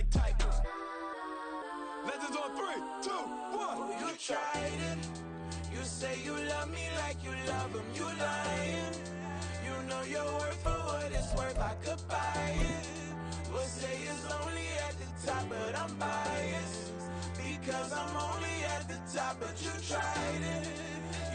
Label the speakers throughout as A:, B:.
A: like Tyga. Legends on 3, 2, 1.
B: You tried it. You say you love me like you love him. You lying. You know your worth for what it's worth. I could buy it. We'll say it's only at the top, but I'm biased. Because I'm only at the top, but you tried it.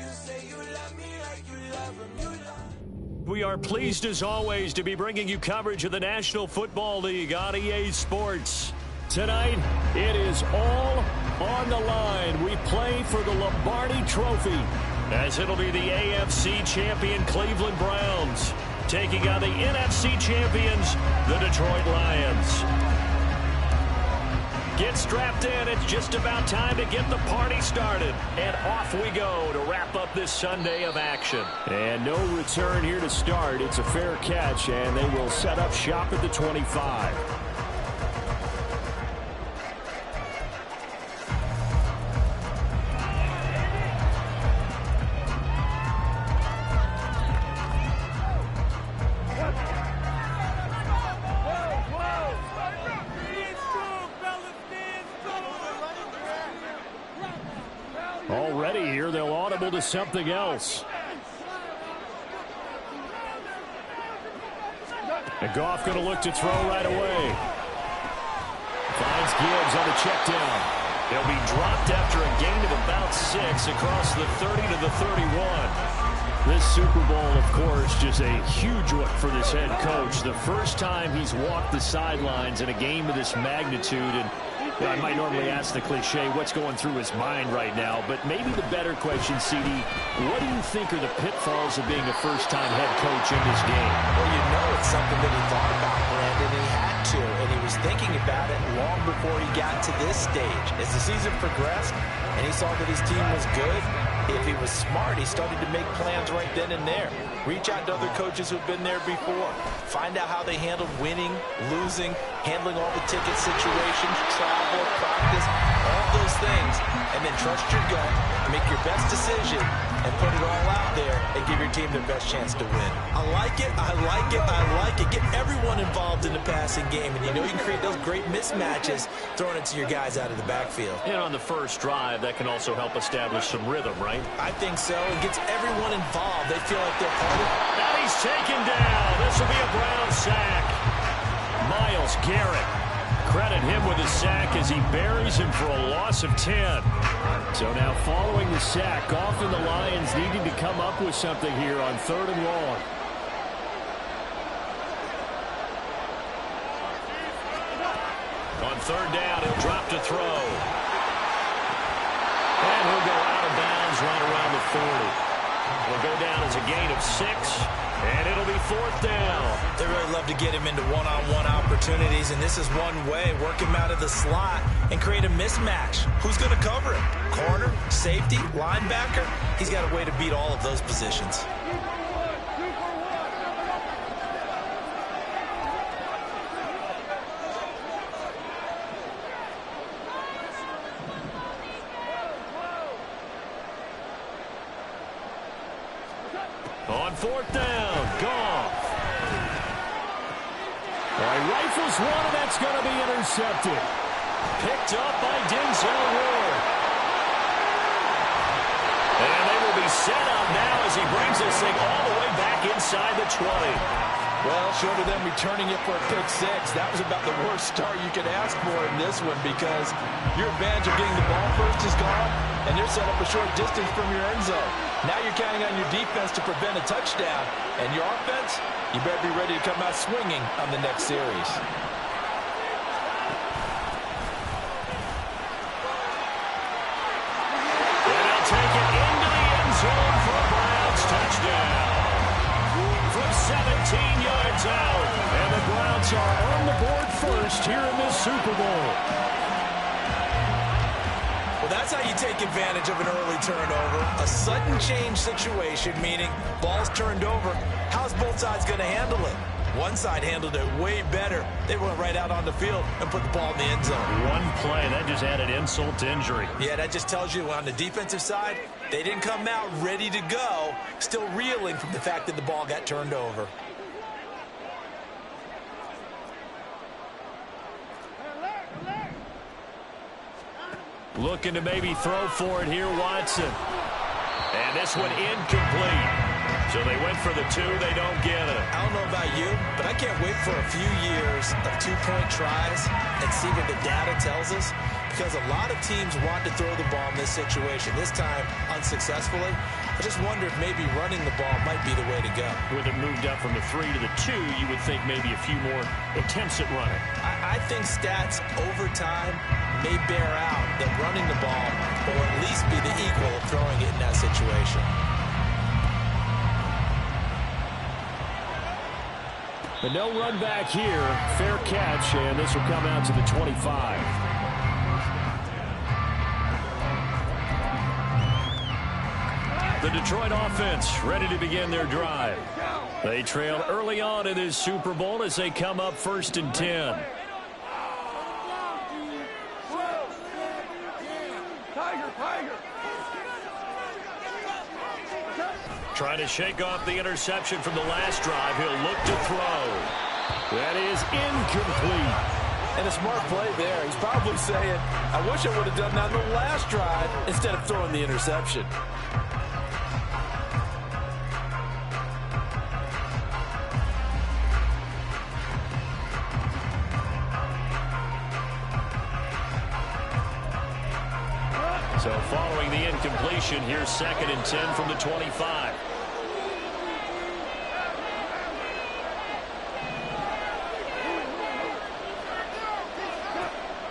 B: You say you love me like you love him. You love.
C: We are pleased as always to be bringing you coverage of the National Football League on EA Sports. Tonight, it is all on the line. We play for the Lombardi Trophy, as it'll be the AFC champion Cleveland Browns taking on the NFC champions, the Detroit Lions. Get strapped in. It's just about time to get the party started. And off we go to wrap up this Sunday of action. And no return here to start. It's a fair catch, and they will set up shop at the 25. Already here, they'll audible to something else. And Goff going to look to throw right away. Finds Gibbs on the check down. He'll be dropped after a gain of about 6 across the 30 to the 31. This Super Bowl, of course, just a huge one for this head coach. The first time he's walked the sidelines in a game of this magnitude, and I might normally ask the cliche, what's going through his mind right now? But maybe the better question, CD, what do you think are the pitfalls of being a first-time head coach in this game?
D: Well, you know it's something that he thought about, Brandon, and he had to. And he was thinking about it long before he got to this stage. As the season progressed and he saw that his team was good, if he was smart, he started to make plans right then and there. Reach out to other coaches who've been there before. Find out how they handled winning, losing, handling all the ticket situations, travel, practice, all those things. And then trust your gut, make your best decision, and put it all out there and give your team the best chance to win. I like it, I like it, I like it. Get everyone involved in the passing game. And you know you can create those great mismatches throwing it to your guys out of the backfield.
C: And on the first drive, that can also help establish some rhythm, right?
D: I think so. It gets everyone involved. They feel like they're part of it.
C: And he's taken down. This will be a Brown sack. Myles Garrett. Credit him with a sack as he buries him for a loss of 10. So now following the sack, Goff and the Lions needing to come up with something here on 3rd and long. On 3rd down, he'll drop to throw. And he'll go out of bounds right around the 40. Will go down as a gain of 6, and it'll be 4th down.
D: They really love to get him into one-on-one opportunities, and this is one way. Work him out of the slot and create a mismatch. Who's going to cover him? Corner, safety, linebacker? He's got a way to beat all of those positions.
C: On 4th down, Goff. Rifles one, and that's going to be intercepted. Picked up by Denzel Ward. And they will be set up now as he brings this thing all the way back inside the 20.
D: Well, short of them returning it for a pick 6, that was about the worst start you could ask for in this one, because your advantage of getting the ball first is gone, and you're set up a short distance from your end zone. Now you're counting on your defense to prevent a touchdown, and your offense, you better be ready to come out swinging on the next series.
C: And they'll take it into the end zone for a Browns touchdown. From 17 yards out, and the Browns are on the board first here in this Super Bowl.
D: Well, that's how you take advantage of an early turnover. A sudden change situation, meaning ball's turned over. How's both sides going to handle it? One side handled it way better. They went right out on the field and put the ball in the end zone.
C: One play, that just added insult to injury.
D: Yeah, that just tells you on the defensive side, they didn't come out ready to go, still reeling from the fact that the ball got turned over.
C: Looking to maybe throw for it here, Watson. And this one incomplete. So they went for the 2. They don't get it.
D: I don't know about you, but I can't wait for a few years of 2-point tries and see what the data tells us, because a lot of teams want to throw the ball in this situation. This time, unsuccessfully. I just wonder if maybe running the ball might be the way to go.
C: With it moved up from the 3 to the 2, you would think maybe a few more attempts at running.
D: I think stats over time may bear out that running the ball will at least be the equal of throwing it in that situation.
C: But no run back here. Fair catch, and this will come out to the 25. The Detroit offense ready to begin their drive. They trail early on in this Super Bowl as they come up 1st and 10. Trying to shake off the interception from the last drive. He'll look to throw. That is incomplete.
E: And a smart play there. He's probably saying, I wish I would have done that on the last drive instead of throwing the interception.
C: So following the incompletion, here's 2nd and 10 from the 25.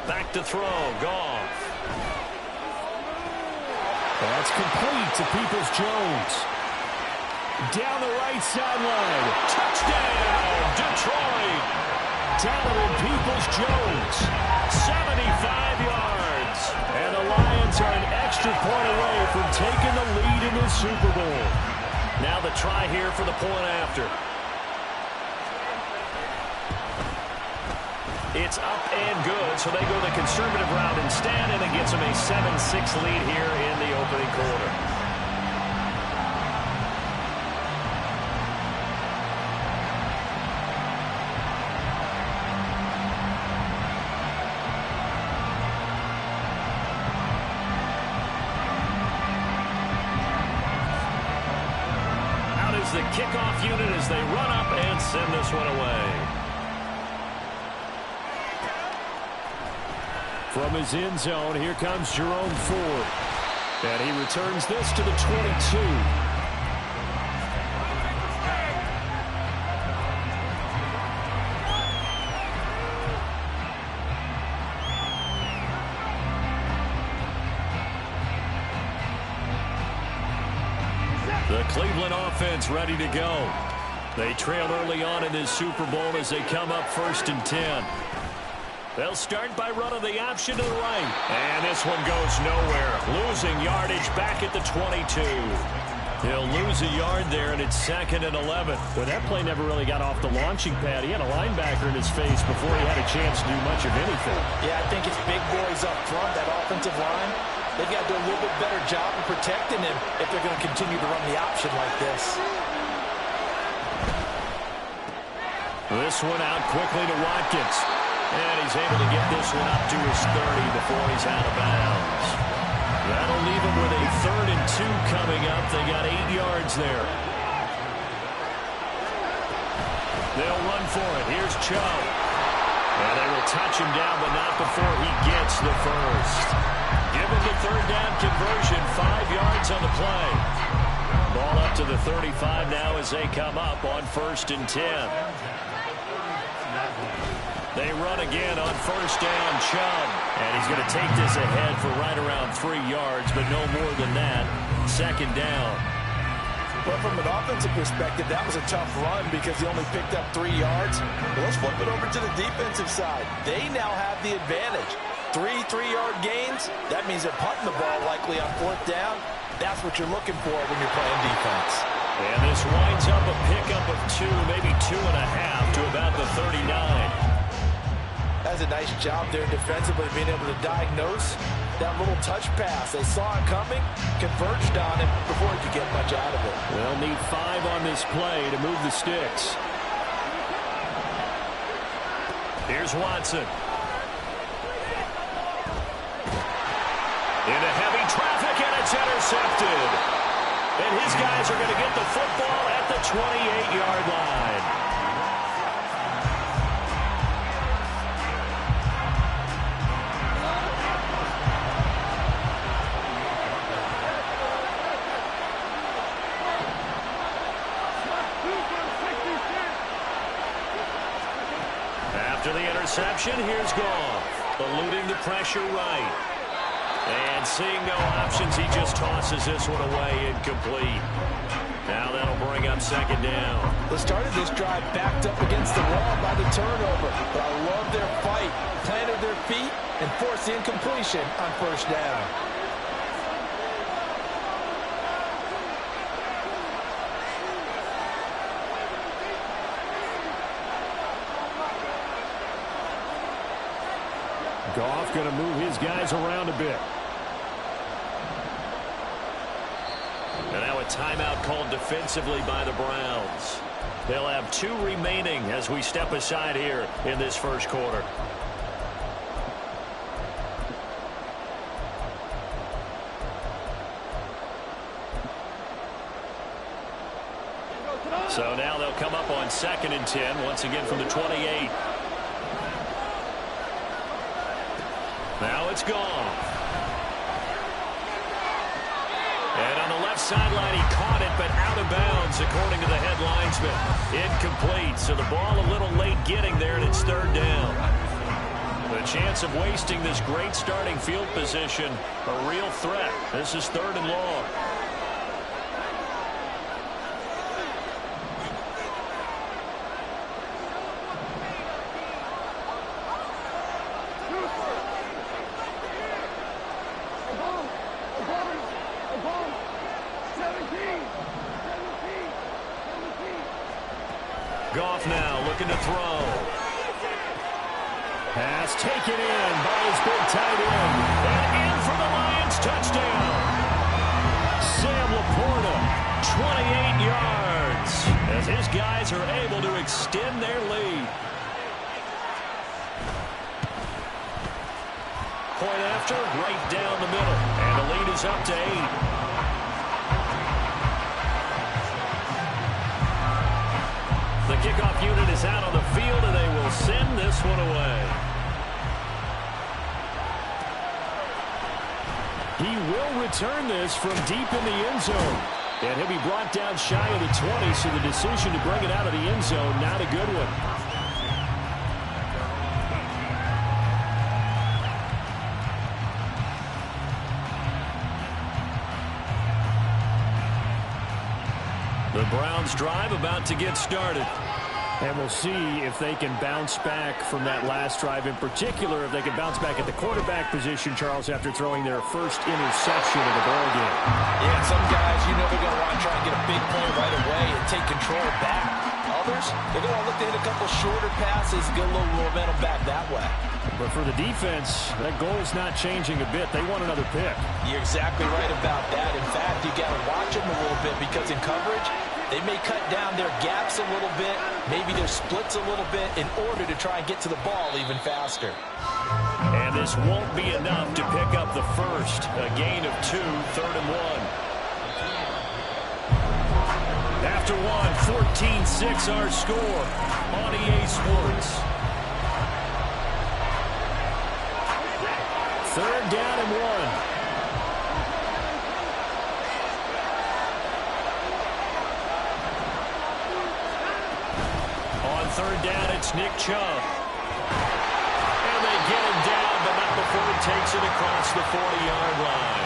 C: Back to throw, Goff.
F: That's complete to Peoples-Jones. Down the right sideline.
C: Touchdown, Detroit.
F: Donovan Peoples-Jones.
C: 75 yards.
F: And the Lions are an extra point away from taking the lead in the Super Bowl.
C: Now the try here for the point after. It's up and good, so they go the conservative route instead, and it gets them a 7-6 lead here in the opening quarter. Out is the kickoff unit as they run up and send this one away.
F: From his end zone, here comes Jerome Ford. And he returns this to the 22.
C: The Cleveland offense ready to go. They trail early on in this Super Bowl as they come up 1st and 10. They'll start by running the option to the right. And this one goes nowhere. Losing yardage back at the 22. He'll lose a yard there, and it's 2nd and 11.
F: Well, that play never really got off the launching pad. He had a linebacker in his face before he had a chance to do much of anything.
E: Yeah, I think it's big boys up front, that offensive line. They've got to do a little bit better job of protecting him if they're going to continue to run the option like this.
C: This one out quickly to Watkins. And he's able to get this one up to his 30 before he's out of bounds. That'll leave him with a 3rd and 2 coming up. They got 8 yards there. They'll run for it. Here's Chubb. And they will touch him down, but not before he gets the first. Give him the 3rd down conversion. 5 yards on the play. Ball up to the 35 now as they come up on 1st and 10. They run again on 1st down, Chubb. And he's going to take this ahead for right around 3 yards, but no more than that. 2nd down.
E: Well, from an offensive perspective, that was a tough run because he only picked up 3 yards. Well, let's flip it over to the defensive side. They now have the advantage. 3 3-yard gains. That means they're punting the ball likely on 4th down. That's what you're looking for when you're playing defense.
C: And this winds up a pickup of 2, maybe 2.5 to about the 39.
E: That's a nice job there defensively, being able to diagnose that little touch pass. They saw it coming, converged on it before he could get much out of it.
F: They'll need 5 on this play to move the sticks.
C: Here's Watson. Cardinals are going to get the football at the 28-yard line. After the interception, here's Goff, eluding the pressure right. And seeing no options, he just tosses this one away, incomplete. Now that'll bring up second down.
E: They started this drive backed up against the wall by the turnover, but I love their fight. Planted their feet and forced the incompletion on first down.
F: Goff going to move his guys around a bit.
C: And now a timeout called defensively by the Browns. They'll have 2 remaining as we step aside here in this first quarter. So now they'll come up on 2nd and 10, once again from the 28. Now it's Goff. And on the left sideline, he caught it, but out of bounds, according to the head linesman. Incomplete, so the ball a little late getting there, and it's 3rd down. The chance of wasting this great starting field position, a real threat. This is 3rd and long. Goff now looking to throw.
F: Pass taken in by his big tight end. And in for the Lions, touchdown. Sam Laporta, 28 yards, as his guys are able to extend their lead. Point after, right down the middle. And the lead is up to 8. The kickoff unit is out on the field, and they will send this one away. He will return this from deep in the end zone. And he'll be brought down shy of the 20, so the decision to bring it out of the end zone, not a good one. The Browns drive about to get started. And we'll see if they can bounce back from that last drive. In particular, if they can bounce back at the quarterback position, Charles, after throwing their first interception of the ball game.
E: Yeah, some guys, you know they're going to want to try and get a big play right away and take control back. Others, they're going to look to hit a couple shorter passes, get a little momentum back that way.
F: But for the defense, that goal's not changing a bit. They want another pick.
E: You're exactly right about that. In fact, you got to watch them a little bit because in coverage, they may cut down their gaps a little bit, maybe their splits a little bit in order to try and get to the ball even faster.
C: And this won't be enough to pick up the first. A gain of 2, 3rd and 1. After 14-6 our score on EA Sports. 3rd down and 1. On 3rd down, it's Nick Chubb. And they get him down, but not before he takes it across the 40-yard line.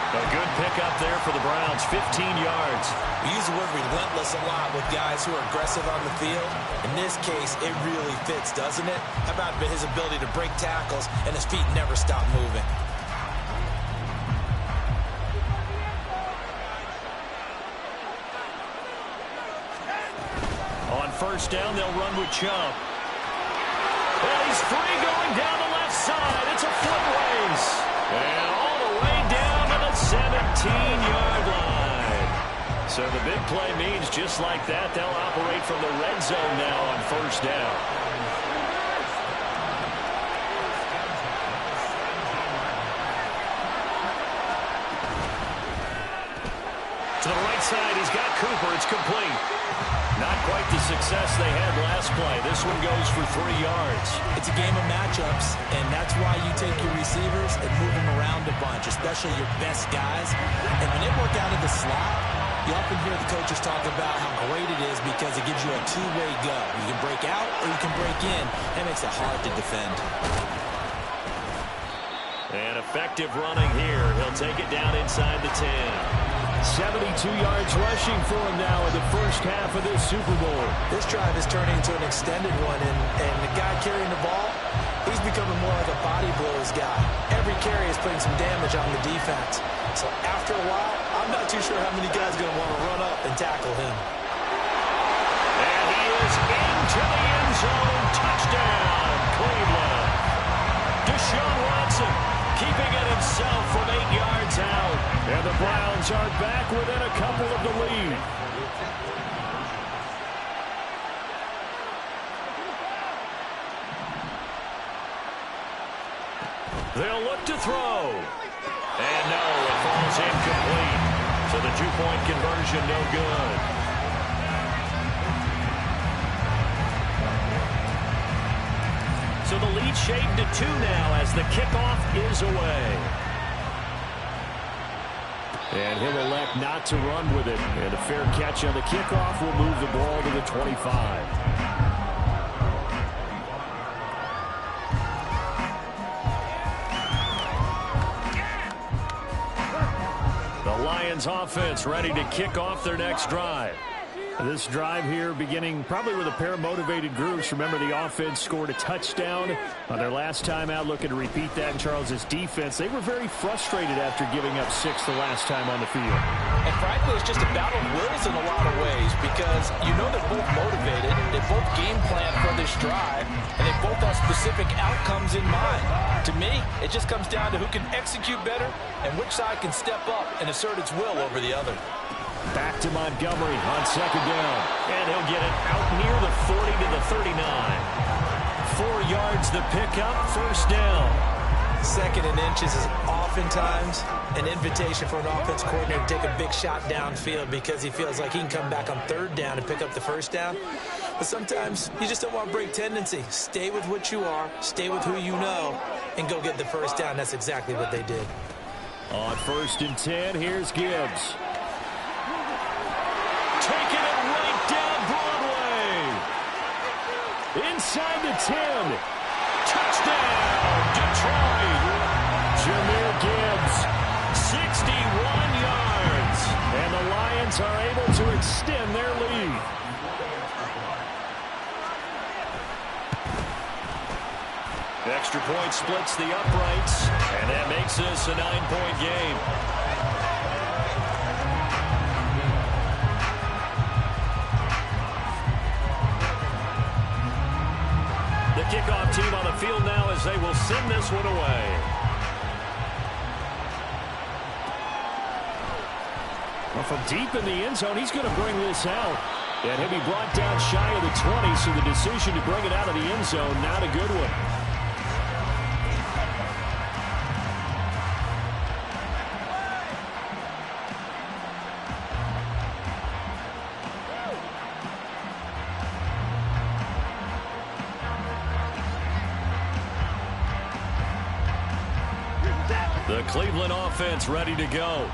C: A good pickup there for the Browns, 15 yards.
D: We use the word relentless a lot with guys who are aggressive on the field. In this case, it really fits, doesn't it? How about his ability to break tackles and his feet never stop moving?
C: On 1st down, they'll run with Chubb. Well, he's free going down the left side. It's a foot race. And all the way down to the 17-yard line. So the big play means just like that, they'll operate from the red zone now on 1st down. To the right inside. He's got Cooper. It's complete. Not quite the success they had last play. This one goes for 3 yards.
D: It's a game of matchups, and that's why you take your receivers and move them around a bunch, especially your best guys. And when they work out of the slot, you often hear the coaches talk about how great it is because it gives you a two-way go. You can break out or you can break in. That makes it hard to defend.
C: And effective running here. He'll take it down inside the 10.
F: 72 yards rushing for him now in the first half of this Super Bowl.
D: This drive is turning into an extended one, and the guy carrying the ball, he's becoming more like a body blows guy. Every carry is putting some damage on the defense. So after a while, I'm not too sure how many guys are going to want to run up and tackle him.
C: And he is into the end zone. Touchdown, Cleveland. Deshaun Watson keeping it himself from 8 yards out.
F: And the Browns are back within a couple of the lead.
C: They'll look to throw. And no, it falls incomplete. So the 2-point conversion no good. So the lead shaved to 2 now as the kickoff is away.
F: And he'll elect not to run with it. And a fair catch on the kickoff will move the ball to the 25. The Lions offense ready to kick off their next drive. This drive here beginning probably with a pair of motivated groups. Remember, the offense scored a touchdown on their last time out. Looking to repeat that in Charles's defense. They were very frustrated after giving up 6 the last time on the field.
D: And frankly, it's just a battle of wills in a lot of ways because you know they're both motivated. They both game plan for this drive, and they both have specific outcomes in mind. To me, it just comes down to who can execute better and which side can step up and assert its will over the other.
F: Back to Montgomery on second down.
C: And he'll get it out near the 40 to the 39. 4 yards the pickup, first down.
D: Second and inches is oftentimes an invitation for an offense coordinator to take a big shot downfield because he feels like he can come back on third down and pick up the first down. But sometimes you just don't want to break tendency. Stay with what you are, stay with who you know, and go get the first down. That's exactly what they did.
F: On 1st and 10, here's Gibbs.
C: Taking it right down Broadway.
F: Inside the 10.
C: Touchdown, Detroit.
F: Jahmyr Gibbs.
C: 61 yards.
F: And the Lions are able to extend their lead.
C: Extra point splits the uprights, and that makes this a 9-point game. The kickoff team on the field now as they will send this one away.
F: Well, from deep in the end zone, he's going to bring this out. And he'll be brought down shy of the 20, so the decision to bring it out of the end zone, not a good one.
C: The Cleveland offense ready to go.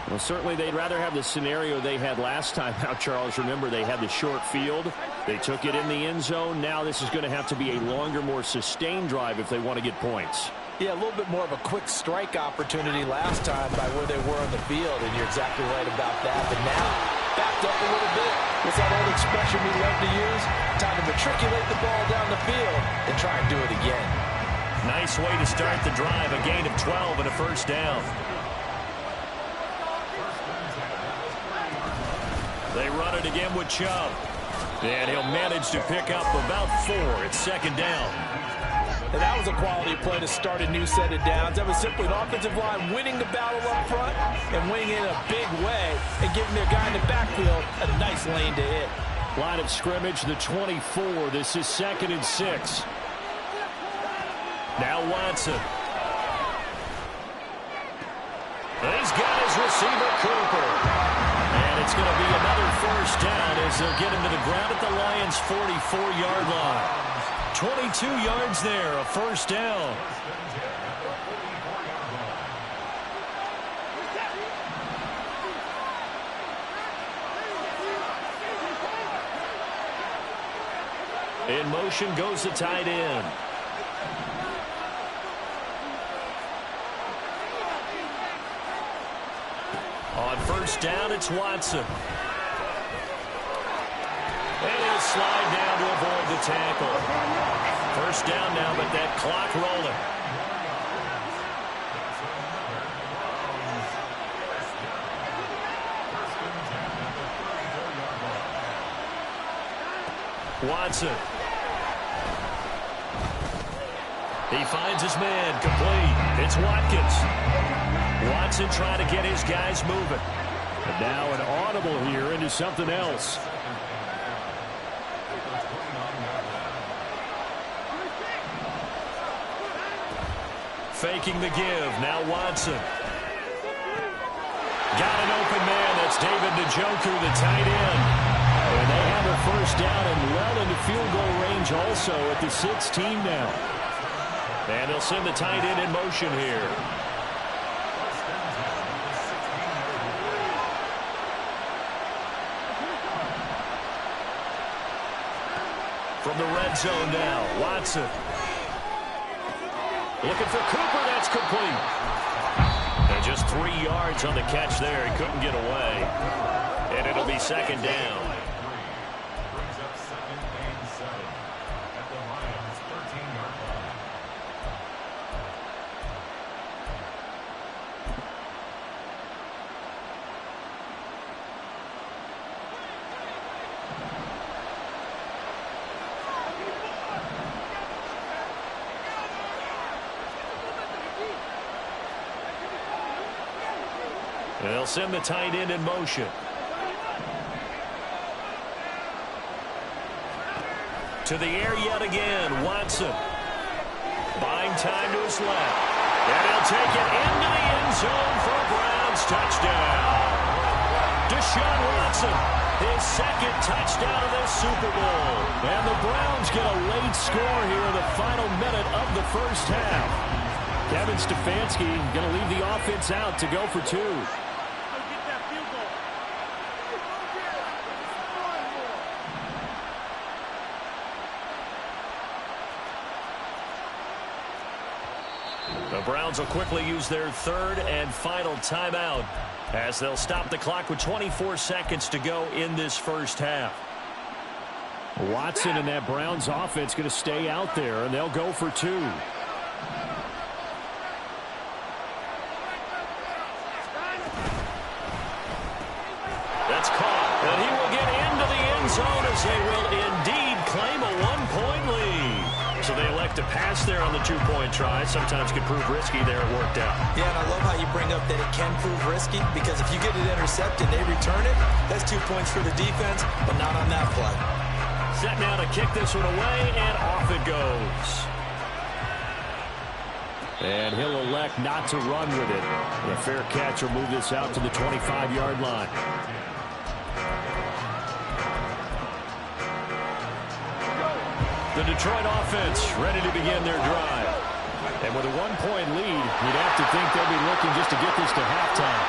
F: Well, certainly they'd rather have the scenario they had last time out, Charles. Remember, they had the short field. They took it in the end zone. Now this is going to have to be a longer, more sustained drive if they want to get points.
D: Yeah, a little bit more of a quick strike opportunity last time by where they were on the field, and you're exactly right about that. But now, backed up a little bit. What's that old expression we love to use? Time to matriculate the ball down the field and try and do it again.
C: Nice way to start the drive. A gain of 12 and a first down. They run it again with Chubb. And he'll manage to pick up about 4. It's second down.
D: And that was a quality play to start a new set of downs. That was simply an offensive line winning the battle up front and winning in a big way and giving their guy in the backfield a nice lane to hit.
F: Line of scrimmage, the 24. This is 2nd and 6.
C: Now Watson. He's got his receiver, Cooper. And it's it's going to be another first down as they'll get him to the ground at the Lions' 44-yard line. 22 yards there, a first down. In motion goes the tight end. On first down, it's Watson. And he'll slide down to avoid the tackle. First down now, but that clock rolling. Watson. He finds his man, complete. It's Watkins. Watson trying to get his guys moving.
F: And now an audible here into something else.
C: Faking the give. Now Watson. Got an open man. That's David Njoku, the tight end.
F: And they have a first down and well into field goal range also at the 16 now.
C: And they'll send the tight end in motion here. From the red zone now, Watson. Looking for Cooper, that's complete. And just 3 yards on the catch there. He couldn't get away. And it'll be second down. They'll send the tight end in motion. To the air yet again, Watson. Buying time to his left. And he'll take it into the end zone for a Browns touchdown. Deshaun Watson, his second touchdown of this Super Bowl.
F: And the Browns get a late score here in the final minute of the first half. Kevin Stefanski going to leave the offense out to go for 2.
C: The Browns will quickly use their third and final timeout as they'll stop the clock with 24 seconds to go in this first half.
F: Watson and that Browns offense going to stay out there, and they'll go for 2.
C: That's caught, and he will get into the end zone as they will indeed claim a 1-point lead. So they elect to pass there on the 2-point try. Sometimes can prove risky there. It worked out.
D: Yeah, and I love how you bring up that it can prove risky, because if you get it intercepted and they return it, that's 2 points for the defense, but not on that play.
C: Set now to kick this one away, and off it goes.
F: And he'll elect not to run with it. And a fair catch will move this out to the 25-yard line.
C: The Detroit offense ready to begin their drive.
F: And with a 1-point lead, you'd have to think they'll be looking just to get this to halftime.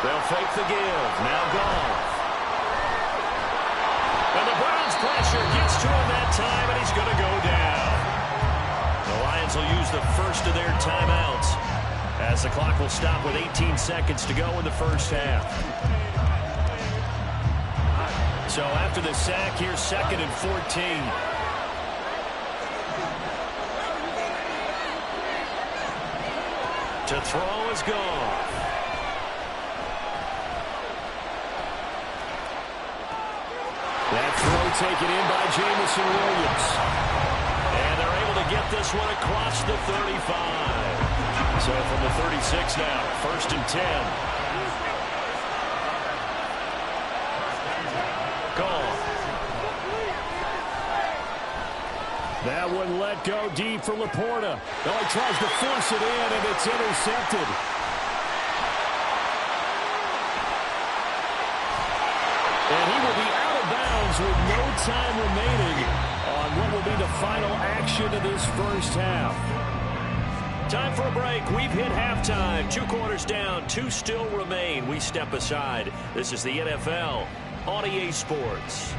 C: They'll fake the give. Now Goff. And the Browns pressure gets to him that time, and he's going to go down. The Lions will use the first of their timeouts as the clock will stop with 18 seconds to go in the first half. So after the sack, here's 2nd and 14. To throw is Goff.
F: That throw taken in by Jameson Williams.
C: And they're able to get this one across the 35. So from the 36 now, 1st and 10.
F: That one let go deep for Laporta. Oh, he tries to force it in, and it's intercepted. And he will be out of bounds with no time remaining on what will be the final action of this first half. Time for a break. We've hit halftime. 2 quarters down, 2 still remain. We step aside. This is the NFL on EA Sports.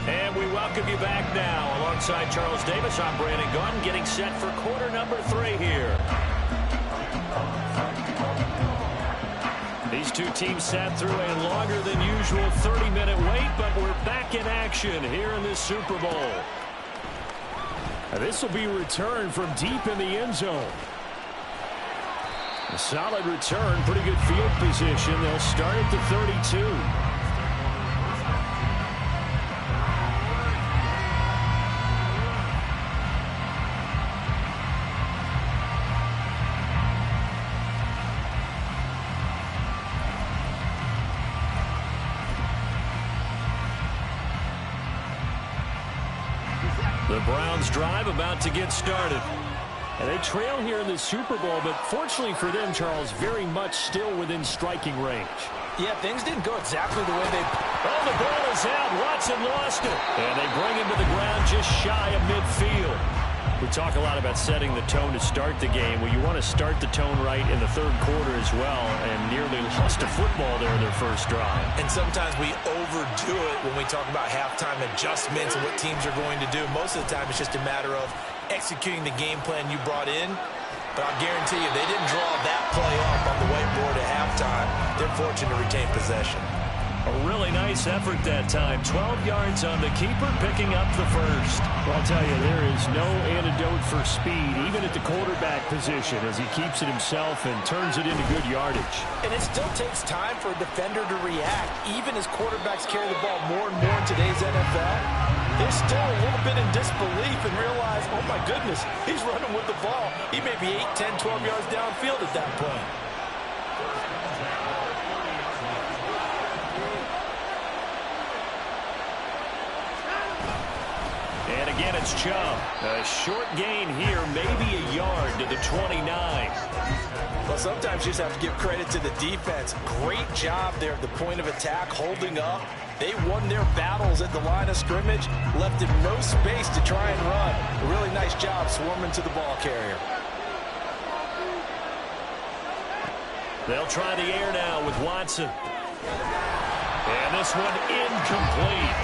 F: And we welcome you back now. Alongside Charles Davis, I'm Brandon Gaudin, getting set for quarter number 3 here. These two teams sat through a longer than usual 30-minute wait, but we're back in action here in this Super Bowl. This will be returned from deep in the end zone. A solid return, pretty good field position. They'll start at the 32. The Browns drive about to get started. And they trail here in the Super Bowl, but fortunately for them, Charles, very much still within striking range.
D: Yeah, things didn't go exactly the way they...
F: Oh, the ball is out. Watson lost it. And they bring him to the ground just shy of midfield. We talk a lot about setting the tone to start the game. Well, you want to start the tone right in the third quarter as well, and nearly lost a football there in their first drive.
E: And sometimes we overdo it when we talk about halftime adjustments and what teams are going to do. Most of the time, it's just a matter of executing the game plan you brought in. But I'll guarantee you, they didn't draw that play up on the whiteboard at halftime. They're fortunate to retain possession.
F: A really nice effort that time. 12 yards on the keeper, picking up the first. Well, I'll tell you, there is no antidote for speed, even at the quarterback position, as he keeps it himself and turns it into good yardage.
D: And it still takes time for a defender to react, even as quarterbacks carry the ball more and more in today's NFL. They're still a little bit in disbelief and realize, oh my goodness, he's running with the ball. He may be 8, 10, 12 yards downfield at that point.
F: And again, it's Chubb. A short gain here, maybe a yard to the 29.
E: Well, sometimes you just have to give credit to the defense. Great job there at the point of attack, holding up. They won their battles at the line of scrimmage, left him no space to try and run. A really nice job swarming to the ball carrier.
F: They'll try the air now with Watson. And this one incomplete.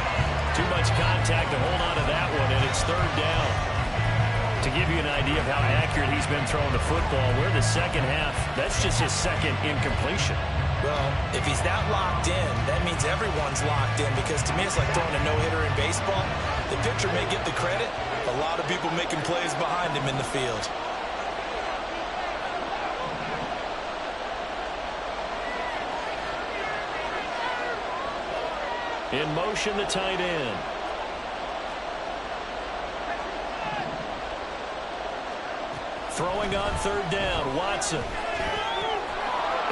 F: Too much contact to hold on to that one, and it's third down. To give you an idea of how accurate he's been throwing the football, we're in the second half. That's just his second incompletion.
E: Well, if he's that locked in, that means everyone's locked in, because to me it's like throwing a no-hitter in baseball. The pitcher may get the credit, a lot of people making plays behind him in the field.
F: In motion, the tight end. Throwing on third down, Watson.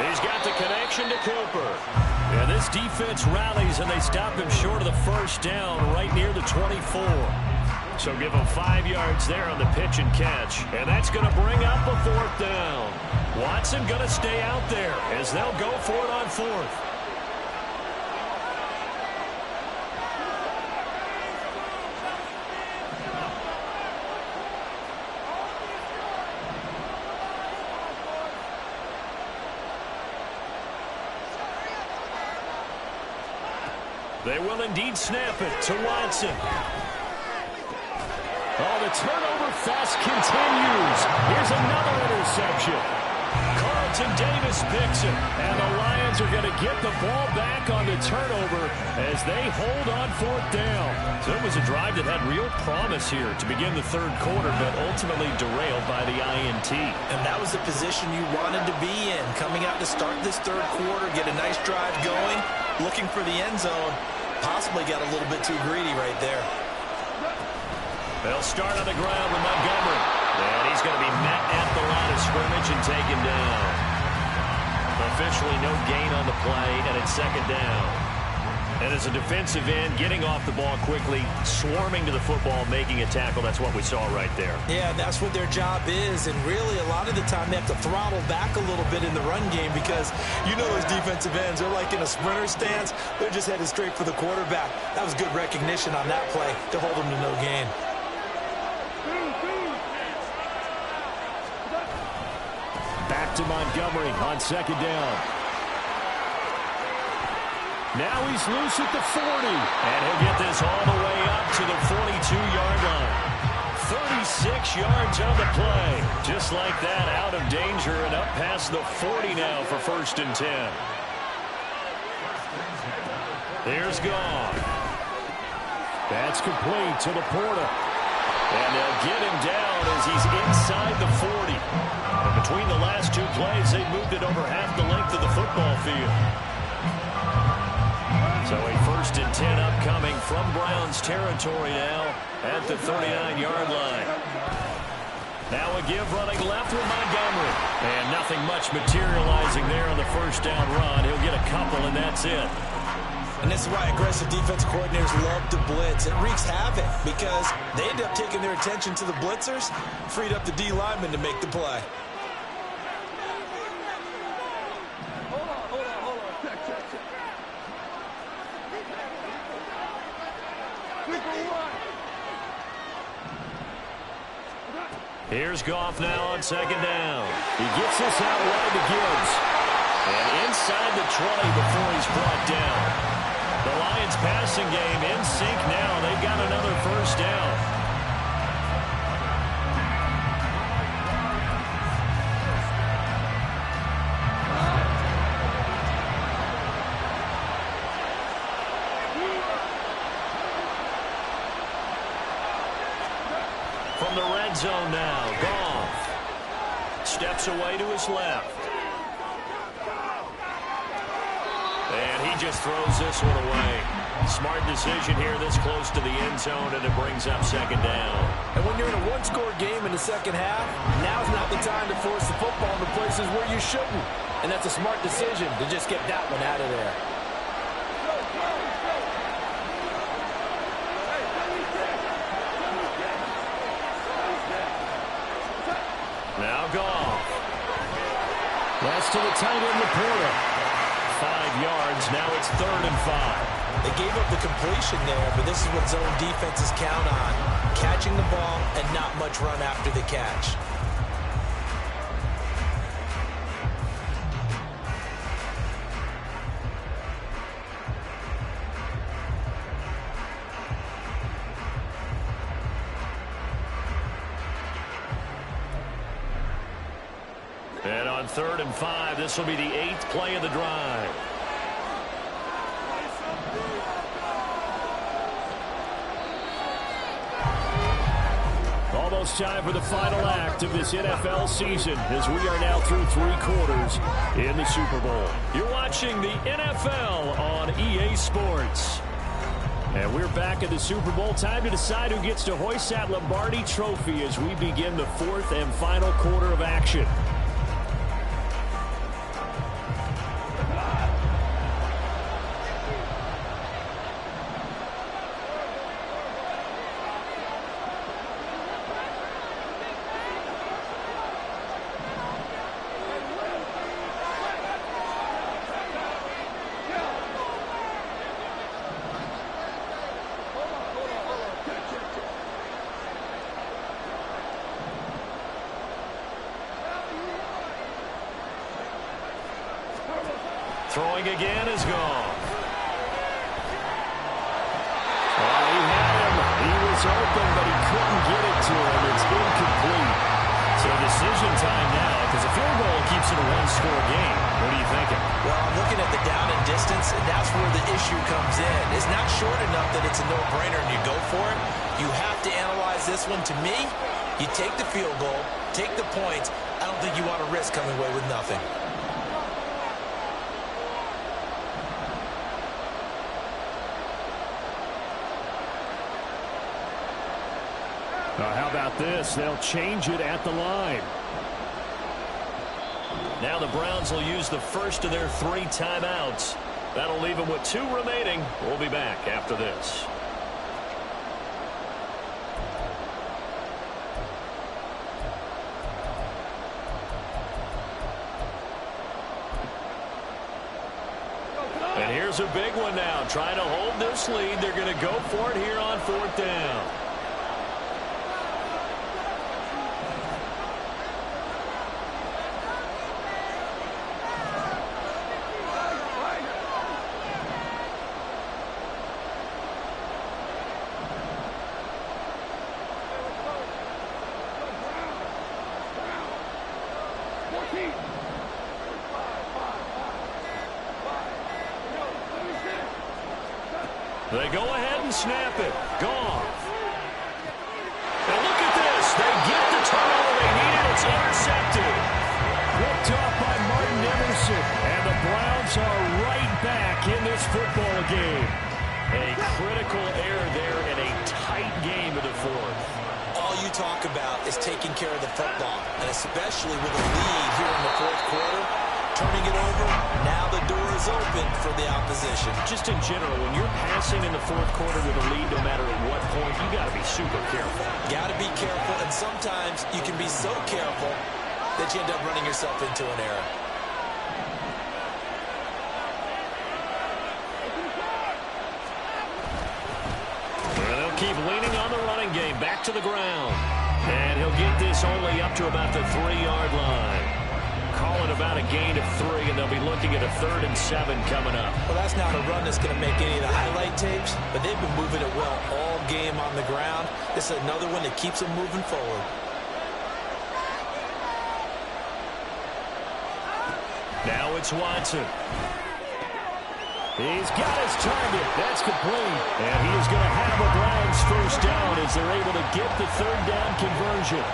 F: He's got the connection to Cooper. And this defense rallies, and they stop him short of the first down right near the 24. So give him 5 yards there on the pitch and catch. And that's going to bring up a fourth down. Watson going to stay out there as they'll go for it on fourth. They will indeed snap it to Watson. Oh, the turnover fest continues. Here's another interception. Carlton Davis picks it, and the Lions are going to get the ball back on the turnover as they hold on fourth down. So it was a drive that had real promise here to begin the third quarter, but ultimately derailed by the INT.
E: And that was the position you wanted to be in, coming out to start this third quarter, get a nice drive going, looking for the end zone. Possibly got a little bit too greedy right there.
F: They'll start on the ground with Montgomery. And he's going to be met at the line of scrimmage and taken down.
C: Officially no gain on the play, and it's second down. And as a defensive end, getting off the ball quickly, swarming to the football, making a tackle, that's what we saw right there.
D: Yeah, that's what their job is, and really a lot of the time they have to throttle back a little bit in the run game because you know those defensive ends, they're like in a sprinter stance. They're just headed straight for the quarterback. That was good recognition on that play to hold them to no gain.
F: Back to Montgomery on second down. Now he's loose at the 40.
C: And he'll get this all the way up to the 42-yard line. 36 yards on the play. Just like that, out of danger and up past the 40 now for 1st and 10. Here's Goff.
F: That's complete to Laporta.
C: And they'll get him down as he's inside the 40. And between the last two plays, they moved it over half the length of the football field. So a 1st and 10 upcoming from Browns territory now at the 39-yard line. Now a give running left with Montgomery. And nothing much materializing there on the 1st down run. He'll get a couple, and that's it.
D: And this is why aggressive defensive coordinators love to blitz. It wreaks havoc because they end up taking their attention to the blitzers, freed up the D lineman to make the play.
C: Here's Goff now on second down. He gets this out wide to Gibbs. And inside the 20 before he's brought down. The Lions passing game in sync now. They've got another 1st down. From the red zone now, Goff steps away to his left. And he just throws this one away. Smart decision here this close to the end zone, and it brings up second down.
E: And when you're in a one-score game in the second half, now's not the time to force the football into places where you shouldn't. And that's a smart decision to just get that one out of there.
C: Now Goff.
F: That's to the tight end, Laporta.
C: 5 yards. Now it's 3rd and 5.
D: They gave up the completion there, but this is what zone defenses count on. Catching the ball and not much run after the catch.
C: And on 3rd and 5, this will be the 8th play of the drive.
F: Almost time for the final act of this NFL season as we are now through 3 quarters in the Super Bowl.
C: You're watching the NFL on EA Sports.
F: And we're back at the Super Bowl. Time to decide who gets to hoist that Lombardi Trophy as we begin the 4th and final quarter of action.
C: Throwing again is Goff.
F: Oh, he had him. He was open, but he couldn't get it to him. It's incomplete.
C: So decision time now, because a field goal keeps it a one-score game. What are you thinking?
D: Well, I'm looking at the down and distance, and that's where the issue comes in. It's not short enough that it's a no-brainer and you go for it. You have to analyze this one. To me, you take the field goal, take the points. I don't think you want to risk coming away with nothing.
F: How about this? They'll change it at the line.
C: Now the Browns will use the first of their 3 timeouts. That'll leave them with 2 remaining. We'll be back after this. And here's a big one now. Trying to hold this lead. They're going to go for it here on 4th down. They go ahead and snap it. Gone. And look at this. They get the turnover they needed. It's intercepted.
F: Ripped off by Martin Emerson. And the Browns are right back in this football game.
C: A critical error there in a tight game of the 4th.
D: All you talk about is taking care of the football, and especially with a lead here in the 4th quarter. Turning it over, now the door is open for the opposition.
C: Just in general, when you're passing in the 4th quarter with a lead, no matter at what point, you got to be super careful.
D: Got to be careful, and sometimes you can be so careful that you end up running yourself into an error.
C: Well, they'll keep leaning on the running game, back to the ground. And he'll get this only up to about the 3-yard line. Call it about a gain of 3, and they'll be looking at a 3rd and 7 coming up.
D: Well, that's not a run that's going to make any of the highlight tapes, but they've been moving it well all game on the ground. This is another one that keeps them moving forward.
C: Now it's Watson.
F: He's got his target. That's complete. And he is going to have a Browns first down as they're able to get the 3rd down conversion.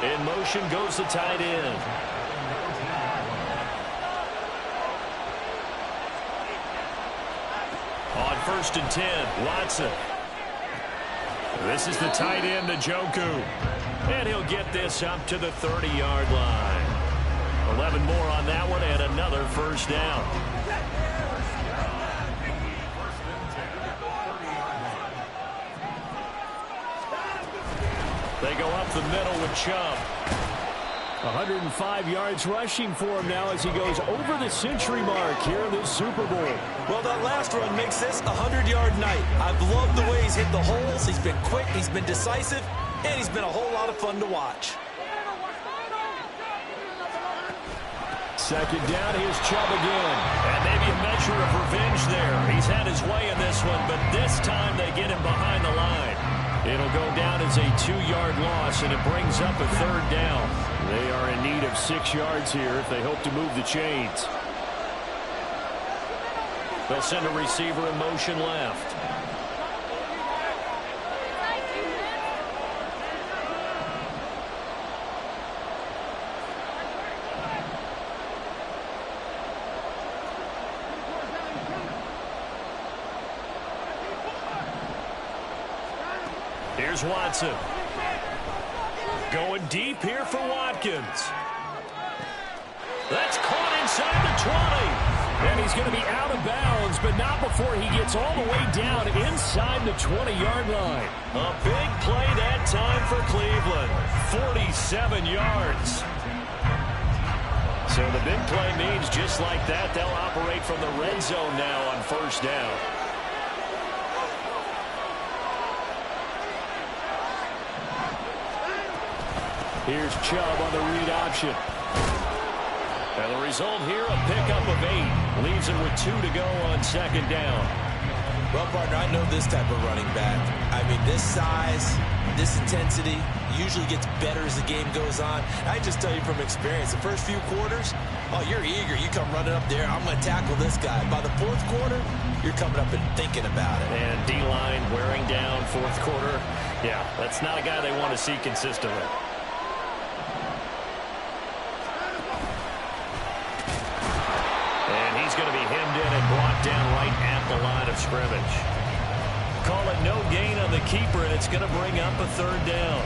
C: In motion goes the tight end. On 1st and 10, Watson. This is the tight end, Njoku. And he'll get this up to the 30-yard line. 11 more on that one and another first down. They go up the middle with Chubb.
F: 105 yards rushing for him now as he goes over the century mark here in this Super Bowl.
D: Well, that last run makes this a 100-yard night. I've loved the way he's hit the holes. He's been quick, he's been decisive, and he's been a whole lot of fun to watch.
F: 2nd down, here's Chubb again.
C: And maybe a measure of revenge there. He's had his way in this one, but this time they get him behind the line. It'll go down as a 2-yard loss, and it brings up a 3rd down.
F: They are in need of 6 yards here if they hope to move the chains.
C: They'll send a receiver in motion left. Here's Watson. Going deep here for Watkins. That's caught inside the 20.
F: And he's going to be out of bounds, but not before he gets all the way down inside the 20-yard line.
C: A big play that time for Cleveland. 47 yards. So the big play means just like that, they'll operate from the red zone now on 1st down.
F: Here's Chubb on the read option.
C: And the result here, a pickup of 8. Leaves him with 2 to go on 2nd down.
D: Well, partner, I know this type of running back. I mean, this size, this intensity usually gets better as the game goes on. I just tell you from experience, the first few quarters, oh, you're eager. You come running up there, I'm going to tackle this guy. By the 4th quarter, you're coming up and thinking about it.
C: And D-line wearing down 4th quarter. Yeah, that's not a guy they want to see consistently. He's going to be hemmed in and brought down right at the line of scrimmage. Call it no gain on the keeper, and it's going to bring up a 3rd down.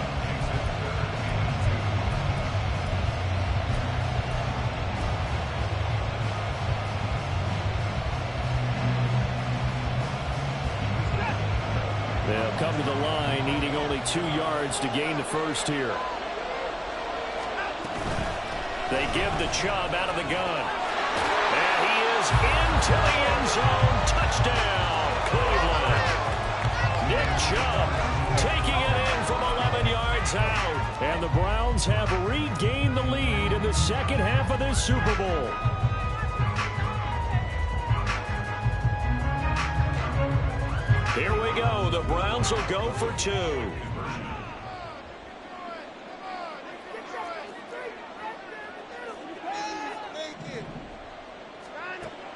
F: to the line, needing only 2 yards to gain the first here. They give the Chubb out of the gun. And he is into the end zone. Touchdown, Cleveland. Nick Chubb taking it in from 11 yards out. And the Browns have regained the lead in the second half of this Super Bowl. Here we go. The Browns will go for 2.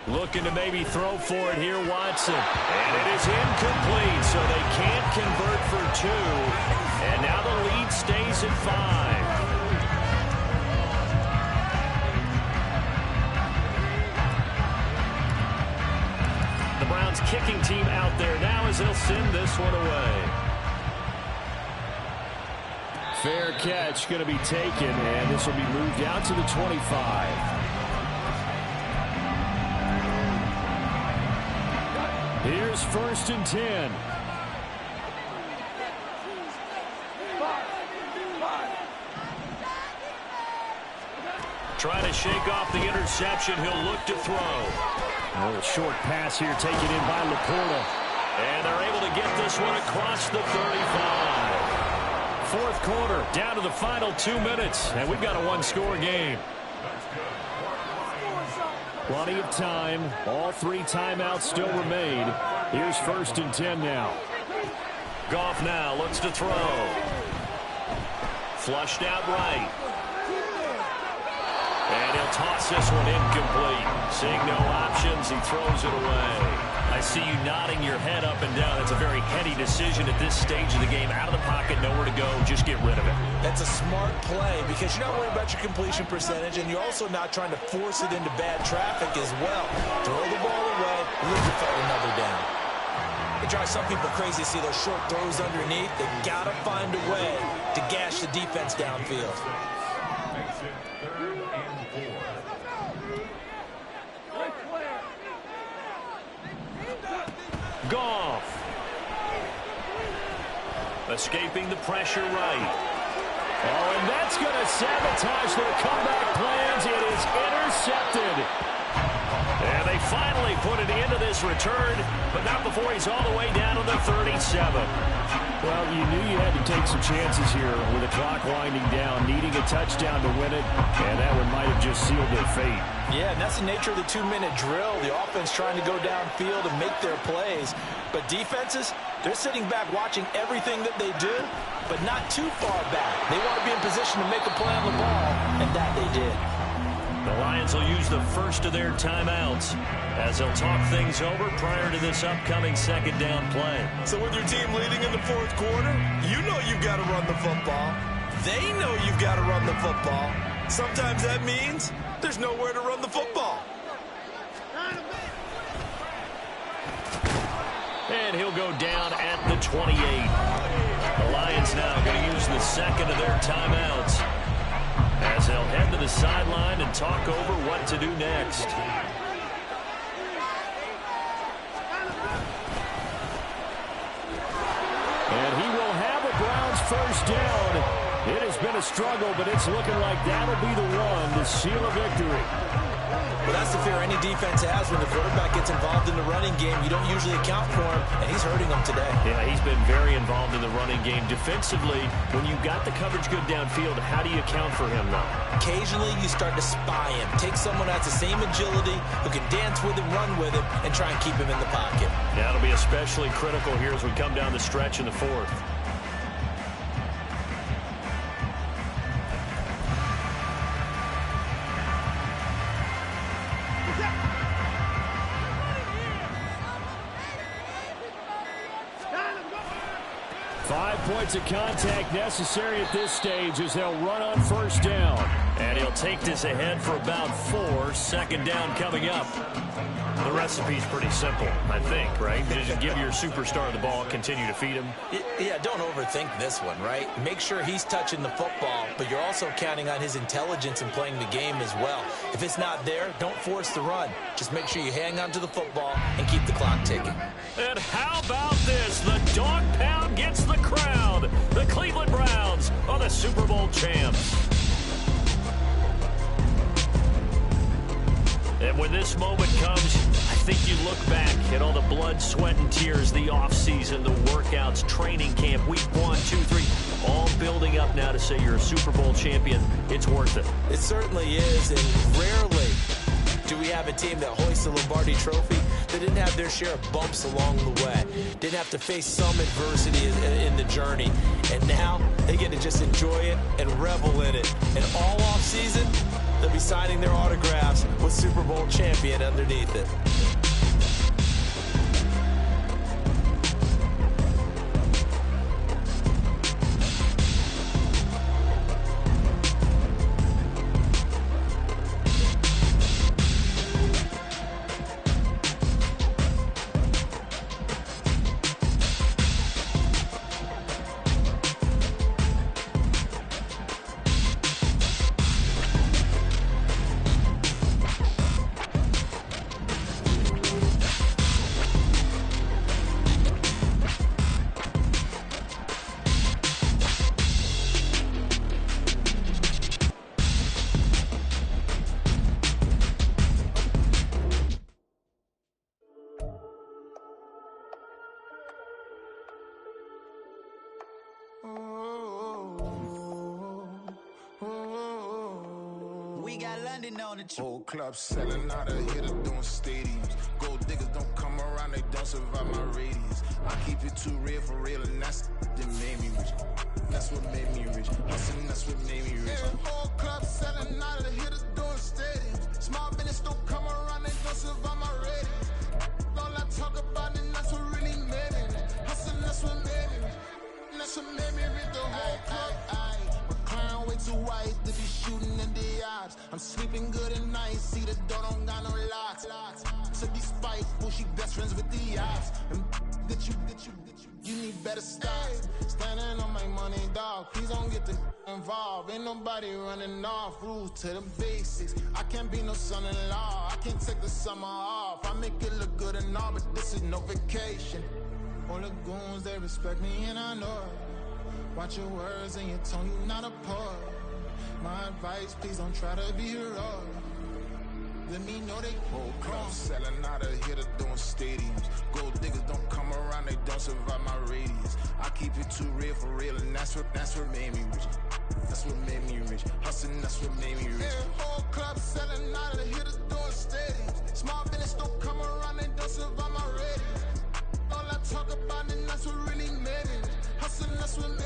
F: Looking to maybe throw for it here, Watson. And it is incomplete, so they can't convert for 2. And now the lead stays at 5. The Browns kicking team out there now as they'll send this one away. Fair catch going to be taken, and this will be moved out to the 25. Here's 1st and 10. Trying to shake off the interception. He'll look to throw. A little short pass here taken in by Laporta. And they're able to get this one across the 35. 4th quarter, down to the final 2 minutes. And we've got a 1-score game. Plenty of time. All 3 timeouts still remain. Here's 1st and 10 now. Goff now looks to throw. Flushed out right. And he'll toss this one incomplete. Seeing no options, he throws it away. I see you nodding your head up and down. It's a very heady decision at this stage of the game. Out of the pocket, nowhere to go. Just get rid of it.
E: That's a smart play because you're not worried about your completion percentage, and you're also not trying to force it into bad traffic as well. Throw the ball away, live to fight another down. It drives some people crazy to see those short throws underneath. They got to find a way to gash the defense downfield.
F: Goff. Escaping the pressure right. Oh, and that's going to sabotage their comeback plans. It is intercepted. And they finally put it into this return, but not before he's all the way down to the 37. Well, you knew you had to take some chances here with the clock winding down, needing a touchdown to win it, and that one might have just sealed their fate.
E: Yeah, and that's the nature of the 2-minute drill. The offense trying to go downfield and make their plays. But defenses, they're sitting back watching everything that they do, but not too far back. They want to be in position to make a play on the ball, and that they did.
F: The Lions will use the first of their timeouts as they'll talk things over prior to this upcoming 2nd down play.
E: So with your team leading in the 4th quarter, you know you've got to run the football. They know you've got to run the football. Sometimes that means there's nowhere to run the football.
F: And he'll go down at the 28. The Lions now going to use the 2nd of their timeouts as they'll head to the sideline and talk over what to do next. And he will have a Browns 1st down. It has been a struggle, but it's looking like that'll be the one to seal a victory.
E: Well, that's the fear any defense has when the quarterback gets involved in the running game. You don't usually account for him, and he's hurting them today.
F: Yeah, he's been very involved in the running game. Defensively, when you've got the coverage good downfield, how do you account for him, though?
E: Occasionally, you start to spy him. Take someone that has the same agility, who can dance with him, run with him, and try and keep him in the pocket.
F: That'll be especially critical here as we come down the stretch in the 4th. Points of contact necessary at this stage as they'll run on 1st down. And he'll take this ahead for about 4. 2nd down coming up. The recipe's pretty simple, I think, right? Just give your superstar the ball, continue to feed him.
D: Yeah, don't overthink this one, right? Make sure he's touching the football, but you're also counting on his intelligence in playing the game as well. If it's not there, don't force the run. Just make sure you hang on to the football and keep the clock ticking.
F: And how about this? The dog pound gets the crowd. The Cleveland Browns are the Super Bowl champs. And when this moment comes, I think you look back at all the blood, sweat, and tears, the offseason, the workouts, training camp, week 1, 2, 3, all building up now to say you're a Super Bowl champion. It's worth it.
D: It certainly is, and rarely do we have a team that hoists the Lombardi Trophy that didn't have their share of bumps along the way, didn't have to face some adversity in the journey, and now they get to just enjoy it and revel in it. And all offseason, they'll be signing their autographs with Super Bowl champion underneath it.
B: We got London on the
A: Whole club selling out of hitters doing stadiums. Gold diggers don't come around, they don't survive my radius. I keep it too real for real, and that's that made me rich. That's what made me rich. Hustling, that's what made me rich. Whole club selling out of hitters doing stadiums. Small business don't come around, they don't survive my radius. All I talk about, and that's what really made me rich. Hustling, that's what made me rich. And that's what made me rich. The whole club. Clown way too white to be shooting in the eyes. I'm sleeping good at night, see the door don't got no locks. To be spiteful, she best friends with the odds. And get you need better stop. Standing on my money, dog, please don't get the involved. Ain't nobody running off, rules to the basics. I can't be no son-in-law, I can't take the summer off. I make it look good and all, but this is no vacation. All the goons, they respect me and I know it. Watch your words and your tone, you not a poet. My advice, please don't try to be heroic. Let me know they whole club selling out of hitters doing stadiums. Gold diggers don't come around, they don't survive my radius. I keep it too real for real, and that's what made me rich. That's what made me rich. Hustling, that's what made me rich. Yeah, whole club selling out of hitters doing stadiums. Small business don't come around, they don't survive my radius. All I talk about, and that's what really made me rich. Hustling, that's what made me rich.